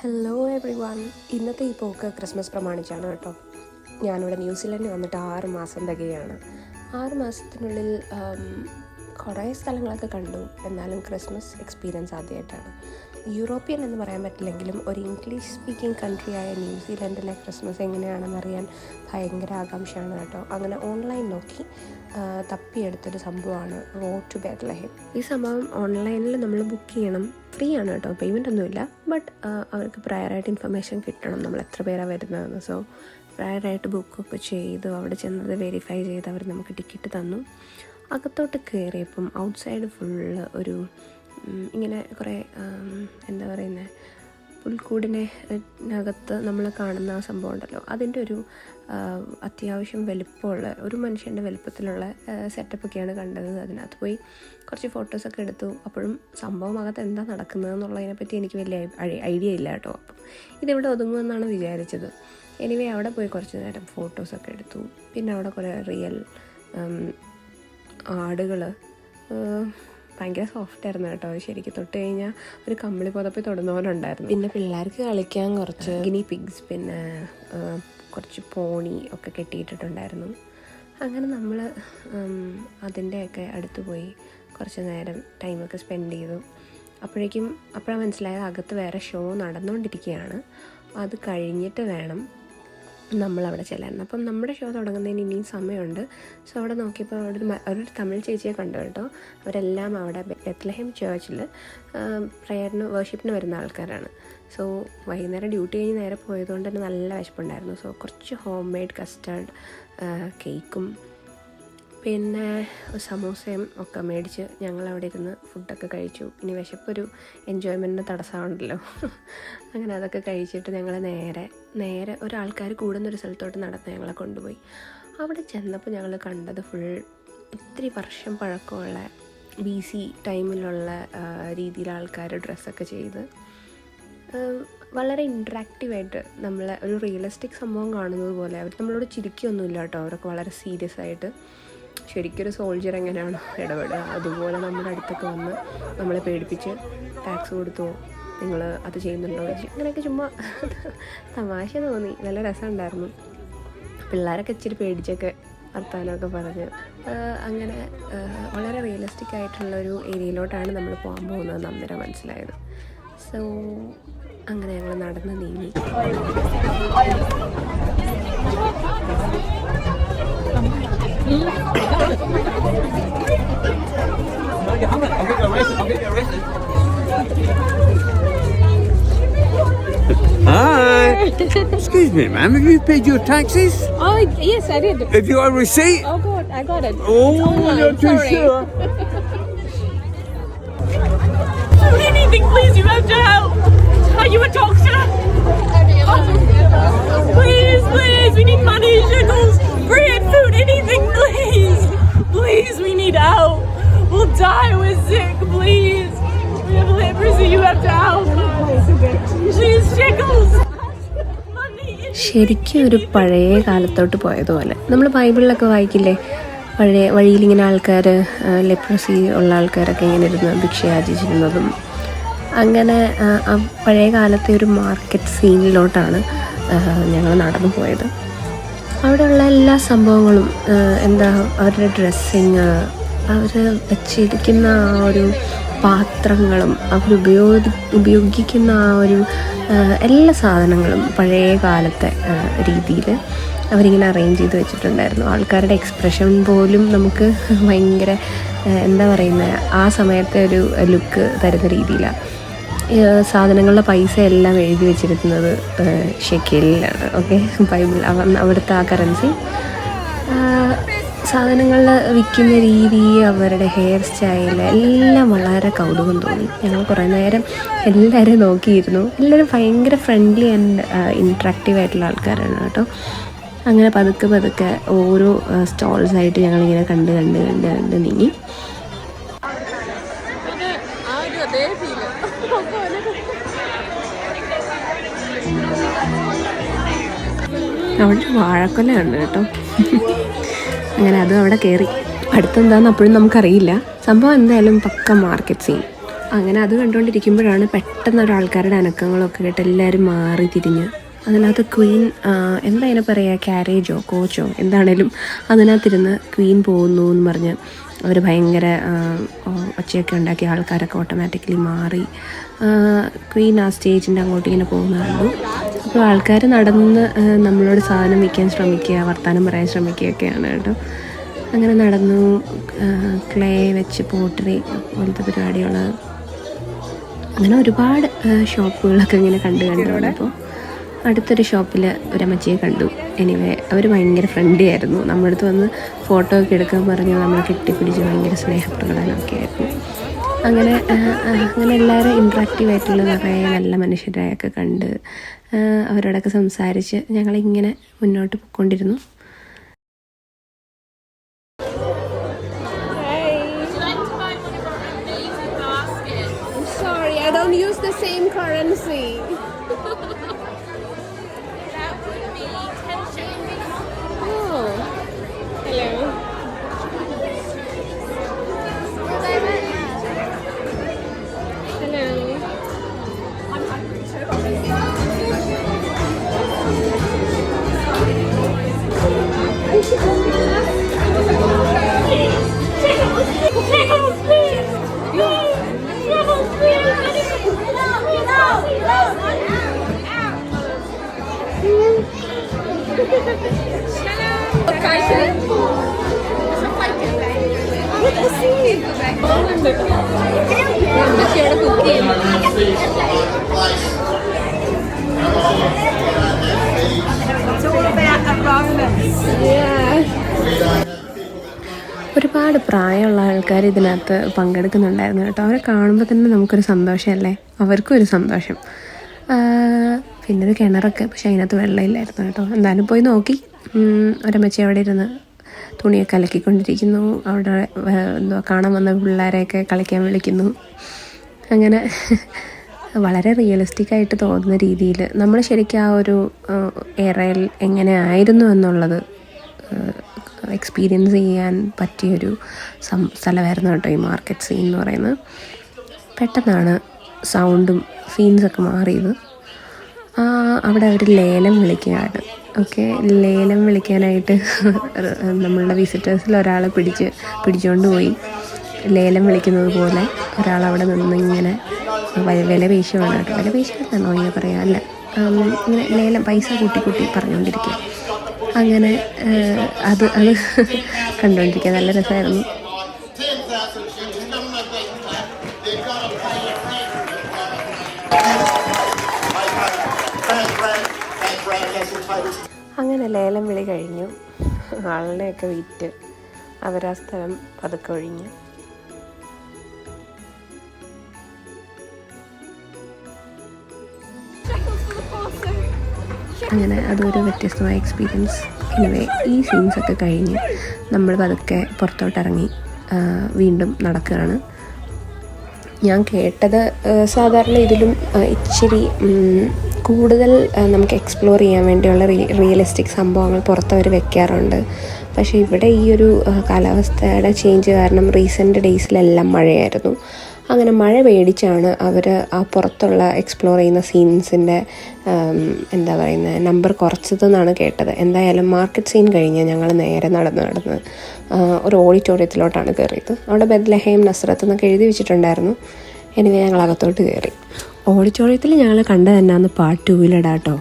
Hello every one. ഇന്നത്തെ ഈ പോക്ക് ക്രിസ്മസ് പ്രമാണിച്ചാണ് കേട്ടോ. ഞാനിവിടെ ന്യൂസിലൻഡിൽ വന്നിട്ട് 6 മാസം തികയാണ്. 6 മാസത്തിനുള്ളിൽ കുറേ സ്ഥലങ്ങളൊക്കെ കണ്ടു. എന്നാലും ക്രിസ്മസ് എക്സ്പീരിയൻസ് ആദ്യമായിട്ടാണ്. യൂറോപ്യൻ എന്ന് പറയാൻ പറ്റില്ലെങ്കിലും ഒരു ഇംഗ്ലീഷ് സ്പീക്കിംഗ് കൺട്രിയായ ന്യൂസിലൻഡിലെ ക്രിസ്മസ് എങ്ങനെയാണെന്നറിയാൻ ഭയങ്കര ആകാംക്ഷയാണ് കേട്ടോ. അങ്ങനെ ഓൺലൈൻ നോക്കി തപ്പിയെടുത്തൊരു സംഭവമാണ് റോഡ് ടു ബെത്ലഹേം. ഈ സംഭവം ഓൺലൈനിൽ നമ്മൾ ബുക്ക് ചെയ്യണം. ഫ്രീ ആണ് കേട്ടോ, പേയ്മെൻ്റ് ഒന്നുമില്ല. ബട്ട് അവർക്ക് പ്രയറായിട്ട് ഇൻഫർമേഷൻ കിട്ടണം നമ്മൾ എത്ര പേരാണ് വരുന്നതെന്ന്. സോ പ്രയറായിട്ട് ബുക്കൊക്കെ ചെയ്തു അവിടെ ചെന്നത് വെരിഫൈ ചെയ്ത് അവർ നമുക്ക് ടിക്കറ്റ് തന്നു. അകത്തോട്ട് കയറിയപ്പം ഔട്ട്സൈഡ് ഫുള്ള് ഒരു ഇങ്ങനെ കുറേ എന്താ പറയുന്നത്, പുൽക്കൂടിനകത്ത് നമ്മൾ കാണുന്ന ആ സംഭവം ഉണ്ടല്ലോ, അതിൻ്റെ ഒരു അത്യാവശ്യം വലിപ്പമുള്ള ഒരു മനുഷ്യൻ്റെ വലിപ്പത്തിലുള്ള സെറ്റപ്പൊക്കെയാണ് കണ്ടത്. അതിനകത്ത് പോയി കുറച്ച് ഫോട്ടോസൊക്കെ എടുത്തു. അപ്പോഴും സംഭവം അകത്ത് എന്താ നടക്കുന്നതെന്നുള്ളതിനെപ്പറ്റി എനിക്ക് വലിയ ഐഡിയ ഇല്ല കേട്ടോ. അപ്പം ഇതിവിടെ ഒതുങ്ങുമെന്നാണ് വിചാരിച്ചത്. എനിവേ അവിടെ പോയി കുറച്ച് നേരം ഫോട്ടോസൊക്കെ എടുത്തു. പിന്നെ അവിടെ കുറേ റിയൽ ആടുകൾ, ഭയങ്കര സോഫ്റ്റ് ആയിരുന്നു കേട്ടോ. ശരിക്കും തൊട്ട് കഴിഞ്ഞാൽ ഒരു കമ്പിളി പുതപ്പി തൊടുന്ന പോലെ ഉണ്ടായിരുന്നു. പിന്നെ പിള്ളേർക്ക് കളിക്കാൻ കുറച്ച് ഗിനി പിഗ്സ്, പിന്നെ കുറച്ച് പോണി ഒക്കെ കെട്ടിയിട്ടിട്ടുണ്ടായിരുന്നു. അങ്ങനെ നമ്മൾ അതിൻ്റെയൊക്കെ അടുത്ത് പോയി കുറച്ച് നേരം ടൈമൊക്കെ സ്പെൻഡ് ചെയ്തു. അപ്പോഴാണ് മനസ്സിലായത് അകത്ത് വേറെ ഷോ നടന്നുകൊണ്ടിരിക്കുകയാണ്. അത് കഴിഞ്ഞിട്ട് വേണം നമ്മളവിടെ ചെല്ലാൻ. അപ്പം നമ്മുടെ ഷോ തുടങ്ങുന്നതിന് ഇനിയും സമയമുണ്ട്. സോ അവിടെ നോക്കിയപ്പോൾ അവിടെ ഒരു തമിഴ് ചേച്ചിയെ കണ്ടു കേട്ടോ. അവരെല്ലാം അവിടെ ബെത്ലഹേം ചേർച്ചിൽ പ്രയറിന് വർഷിപ്പിന് വരുന്ന ആൾക്കാരാണ്. സോ വൈകുന്നേരം ഡ്യൂട്ടി കഴിഞ്ഞ് നേരെ പോയതുകൊണ്ട് തന്നെ നല്ല വിശപ്പുണ്ടായിരുന്നു. സോ കുറച്ച് ഹോം മെയ്ഡ് കസ്റ്റർഡ് കേക്കും പിന്നെ സമൂസയും ഒക്കെ മേടിച്ച് ഞങ്ങളവിടെ ഇരുന്ന് ഫുഡൊക്കെ കഴിച്ചു. ഇനി വിശപ്പൊരു എൻജോയ്മെൻറ്റിന് തടസ്സമുണ്ടല്ലോ. അങ്ങനെ അതൊക്കെ കഴിച്ചിട്ട് ഞങ്ങൾ നേരെ ഒരാൾക്കാർ കൂടുന്നൊരു സ്ഥലത്തോട്ട് നടന്ന് ഞങ്ങളെ കൊണ്ടുപോയി. അവിടെ ചെന്നപ്പോൾ ഞങ്ങൾ കണ്ടത് ഫുൾ ഒത്തിരി വർഷം പഴക്കമുള്ള BC ടൈമിലുള്ള രീതിയിൽ ആൾക്കാർ ഡ്രസ്സൊക്കെ ചെയ്ത് വളരെ ഇൻട്രാക്റ്റീവായിട്ട് നമ്മളെ ഒരു റിയലിസ്റ്റിക് സംഭവം കാണുന്നത് പോലെ. അവർ നമ്മളോട് ചിരിക്കൊന്നുമില്ല കേട്ടോ. അവരൊക്കെ വളരെ സീരിയസ് ആയിട്ട് ശരിക്കൊരു സോൾജർ എങ്ങനെയാണോ ഇടപെടുക അതുപോലെ നമ്മുടെ അടുത്തൊക്കെ വന്ന് നമ്മളെ പേടിപ്പിച്ച് ടാക്സ് കൊടുത്തു, നിങ്ങൾ അത് ചെയ്യുന്നുണ്ടോ വെച്ച് അങ്ങനെയൊക്കെ ചുമ്മാ തമാശ തോന്നി. നല്ല രസമുണ്ടായിരുന്നു. പിള്ളേരൊക്കെ ഇച്ചിരി പേടിച്ചൊക്കെ വർത്താനമൊക്കെ പറഞ്ഞ് അങ്ങനെ വളരെ റിയലിസ്റ്റിക് ആയിട്ടുള്ളൊരു ഏരിയയിലോട്ടാണ് നമ്മൾ പോകാൻ പോകുന്നത് അന്നേരം മനസ്സിലായത്. സോ അങ്ങനെ ഞങ്ങൾ നടന്ന് നീങ്ങി. Hi. Excuse me, ma'am. Have you paid your taxes? Oh, yes, I did. Have you got a receipt? Oh, God, I got it. Oh, online, you're too sorry. sure. Anything, please, you have to help. Are you a doctor? Please, we need money, shekels, bread, food, anything, please. Please, we need help. We'll die, we're sick, please. We have leprosy, you have to help us. Please, shekels. ശരിക്കും ഒരു പഴയ കാലത്തോട്ട് പോയതുപോലെ. നമ്മൾ ബൈബിളിലൊക്കെ വായിക്കില്ലേ, പഴയ വഴിയിലിങ്ങനെ ആൾക്കാർ leprosy ഉള്ള ആൾക്കാരൊക്കെ ഇങ്ങനെ ഇരുന്ന് ഭിക്ഷ യാചിച്ചിരുന്നതും. അങ്ങനെ പഴയ കാലത്തെ ഒരു മാർക്കറ്റ് സീനിലോട്ടാണ് ഞങ്ങൾ നടന്നു പോയത്. അവിടെയുള്ള എല്ലാ സംഭവങ്ങളും അവരുടെ ഡ്രസ്സിങ്, അവർ വച്ചിരിക്കുന്ന ആ ഒരു പാത്രങ്ങളും അവർ ഉപയോഗിക്കുന്ന ആ ഒരു എല്ലാ സാധനങ്ങളും പഴയ കാലത്തെ രീതിയിൽ അവരിങ്ങനെ അറേഞ്ച് ചെയ്ത് വെച്ചിട്ടുണ്ടായിരുന്നു. ആൾക്കാരുടെ എക്സ്പ്രഷൻ പോലും നമുക്ക് ഭയങ്കര എന്താ പറയുന്നത്, ആ സമയത്തെ ഒരു ലുക്ക് തരുന്ന രീതിയിലാണ്. സാധനങ്ങളുടെ പൈസ എല്ലാം എഴുതി വെച്ചിരിക്കുന്നത് ഷെക്കലിലാണ്. ഓക്കെ, ബൈബിൾ അവിടുത്തെ ആ കറൻസി. സാധനങ്ങൾ വിൽക്കുന്ന രീതി, അവരുടെ ഹെയർ സ്റ്റൈൽ എല്ലാം വളരെ കൗതുകം തോന്നി. ഞങ്ങൾ കുറേ നേരം എല്ലാവരെയും നോക്കിയിരുന്നു. എല്ലാവരും ഭയങ്കര ഫ്രണ്ട്ലി ആൻഡ് ഇൻട്രാക്റ്റീവ് ആയിട്ടുള്ള ആൾക്കാരാണ് കേട്ടോ. അങ്ങനെ പതുക്കെ ഓരോ സ്റ്റോൾസായിട്ട് ഞങ്ങളിങ്ങനെ കണ്ട് നീങ്ങി. അവിടെ വാഴക്കൊലയുണ്ട് കേട്ടോ. അങ്ങനെ അതും അവിടെ കയറി. അടുത്തെന്താണെന്ന് അപ്പോഴും നമുക്കറിയില്ല. സംഭവം എന്തായാലും പക്ക മാർക്കറ്റ് സീൻ. അങ്ങനെ അത് കണ്ടുകൊണ്ടിരിക്കുമ്പോഴാണ് പെട്ടെന്ന് ഒരാൾക്കാരുടെ അനക്കങ്ങളൊക്കെ കേട്ട് എല്ലാവരും മാറി തിരിഞ്ഞ്. അതിനകത്ത് ക്വീൻ എന്താ അതിനെ പറയുക, ക്യാരേജോ കോച്ചോ എന്താണേലും അതിനകത്തിരുന്ന് ക്വീൻ പോകുന്നു എന്ന് പറഞ്ഞ് അവർ ഭയങ്കര ഒച്ചയൊക്കെ ഉണ്ടാക്കി ആൾക്കാരൊക്കെ ഓട്ടോമാറ്റിക്കലി മാറി. ക്വീൻ ആ സ്റ്റേജിൻ്റെ അങ്ങോട്ട് ഇങ്ങനെ പോകുന്ന കണ്ടു. അപ്പോൾ ആൾക്കാർ നടന്ന് നമ്മളോട് സാധനം വയ്ക്കാൻ ശ്രമിക്കുക, വർത്തമാനം പറയാൻ ശ്രമിക്കുകയൊക്കെയാണ് കേട്ടോ. അങ്ങനെ നടന്നു. ക്ലേ വെച്ച് പോട്ടറി പോലത്തെ പരിപാടികൾ, അങ്ങനെ ഒരുപാട് ഷോപ്പുകളൊക്കെ ഇങ്ങനെ കണ്ടു അപ്പോൾ അടുത്തൊരു ഷോപ്പിൽ ഒരമ്മച്ചിയെ കണ്ടു. എനിവേ അവർ ഭയങ്കര ഫ്രണ്ട്ലി ആയിരുന്നു. നമ്മുടെ അടുത്ത് വന്ന് ഫോട്ടോ ഒക്കെ എടുക്കാൻ പറഞ്ഞു, നമ്മളെ കെട്ടിപ്പിടിച്ച് ഭയങ്കര സ്നേഹപ്രകടനമൊക്കെ ആയിരുന്നു. അങ്ങനെ എല്ലാവരും ഇൻട്രാക്റ്റീവായിട്ടുള്ള നിറയെ നല്ല മനുഷ്യരെയൊക്കെ കണ്ട് അവരോടൊക്കെ സംസാരിച്ച് ഞങ്ങളിങ്ങനെ മുന്നോട്ട് പോയിക്കൊണ്ടിരുന്നു. Sorry, I don't use the same currency. Oh. Hello. ഒരുപാട് പ്രായമുള്ള ആൾക്കാർ ഇതിനകത്ത് പങ്കെടുക്കുന്നുണ്ടായിരുന്നു കേട്ടോ. അവരെ കാണുമ്പോൾ തന്നെ നമുക്കൊരു സന്തോഷമല്ലേ, അവർക്കും ഒരു സന്തോഷം. പിന്നെ ഒരു കിണറൊക്കെ, പക്ഷെ അതിനകത്ത് വെള്ളമില്ലായിരുന്നു കേട്ടോ. എന്തായാലും പോയി നോക്കി. ഒരമ്മച്ചി അവിടെ ഇരുന്ന് തുണിയൊക്കെ അലക്കിക്കൊണ്ടിരിക്കുന്നു. അവിടെ കാണാൻ വന്ന പിള്ളേരെയൊക്കെ കളിക്കാൻ വിളിക്കുന്നു. അങ്ങനെ വളരെ റിയലിസ്റ്റിക്കായിട്ട് തോന്നുന്ന രീതിയിൽ നമ്മൾ ശരിക്കും ആ ഒരു എറയിൽ എങ്ങനെയായിരുന്നു എന്നുള്ളത് എക്സ്പീരിയൻസ് ചെയ്യാൻ പറ്റിയൊരു സ്ഥലമായിരുന്നു കേട്ടോ ഈ മാർക്കറ്റ് സീൻ എന്ന് പറയുന്നത്. പെട്ടെന്നാണ് സൗണ്ടും സീൻസൊക്കെ മാറിയത്. അവിടെ അവർ ലേലം വിളിക്കുകയാണ്. ഓക്കെ, ലേലം വിളിക്കാനായിട്ട് നമ്മളുടെ വിസിറ്റേഴ്സിൽ ഒരാളെ പിടിച്ചുകൊണ്ട് പോയി. ലേലം വിളിക്കുന്നത് പോലെ ഒരാളവിടെ നിന്ന് ഇങ്ങനെ വില പേശുവാണ് കേട്ടോ. വില പേശുകയാണോ ഇങ്ങനെ പറയാം, അല്ല, ഇങ്ങനെ ലേലം പൈസ കൂട്ടി പറഞ്ഞുകൊണ്ടിരിക്കുക. അങ്ങനെ അത് കണ്ടുകൊണ്ടിരിക്കുക നല്ല രസമായിരുന്നു. അങ്ങനെ ലേലം വിളി കഴിഞ്ഞു. ആളിനെയൊക്കെ വിറ്റ് അവരാ സ്ഥലം പതുക്കെ ഒഴിഞ്ഞു. അങ്ങനെ അതൊരു വ്യത്യസ്തമായ എക്സ്പീരിയൻസ്. എനിവേ ഈ സീൻസൊക്കെ കഴിഞ്ഞ് നമ്മൾ പതുക്കെ പുറത്തോട്ടിറങ്ങി വീണ്ടും നടക്കുകയാണ്. ഞാൻ കേട്ടത് സാധാരണ ഇതിലും ഇച്ചിരി കൂടുതൽ നമുക്ക് എക്സ്പ്ലോർ ചെയ്യാൻ വേണ്ടിയുള്ള റിയലിസ്റ്റിക് സംഭവങ്ങൾ പുറത്തവർ വെക്കാറുണ്ട്. പക്ഷേ ഇവിടെ ഈ ഒരു കാലാവസ്ഥയുടെ ചേഞ്ച് കാരണം റീസെൻ്റ് ഡേയ്സിലെല്ലാം മഴയായിരുന്നു. അങ്ങനെ മഴ പേടിച്ചാണ് അവർ ആ പുറത്തുള്ള എക്സ്പ്ലോർ ചെയ്യുന്ന സീൻസിൻ്റെ എന്താ പറയുന്നത് നമ്പർ കുറച്ചതെന്നാണ് കേട്ടത്. എന്തായാലും മാർക്കറ്റ് സീൻ കഴിഞ്ഞ് ഞങ്ങൾ നേരെ നടന്ന് ഒരു ഓഡിറ്റോറിയത്തിലോട്ടാണ് കയറിയത്. അവിടെ ബെത്ലഹേം നസ്രത്ത് എന്നൊക്കെ എഴുതി വെച്ചിട്ടുണ്ടായിരുന്നു. എനിവേ ഞങ്ങൾ അകത്തോട്ട് കയറി. ഓഡിറ്റോറിയത്തിൽ ഞങ്ങൾ കണ്ടത് എന്നാന്ന് പാർട്ട് 2 കേട്ടോ.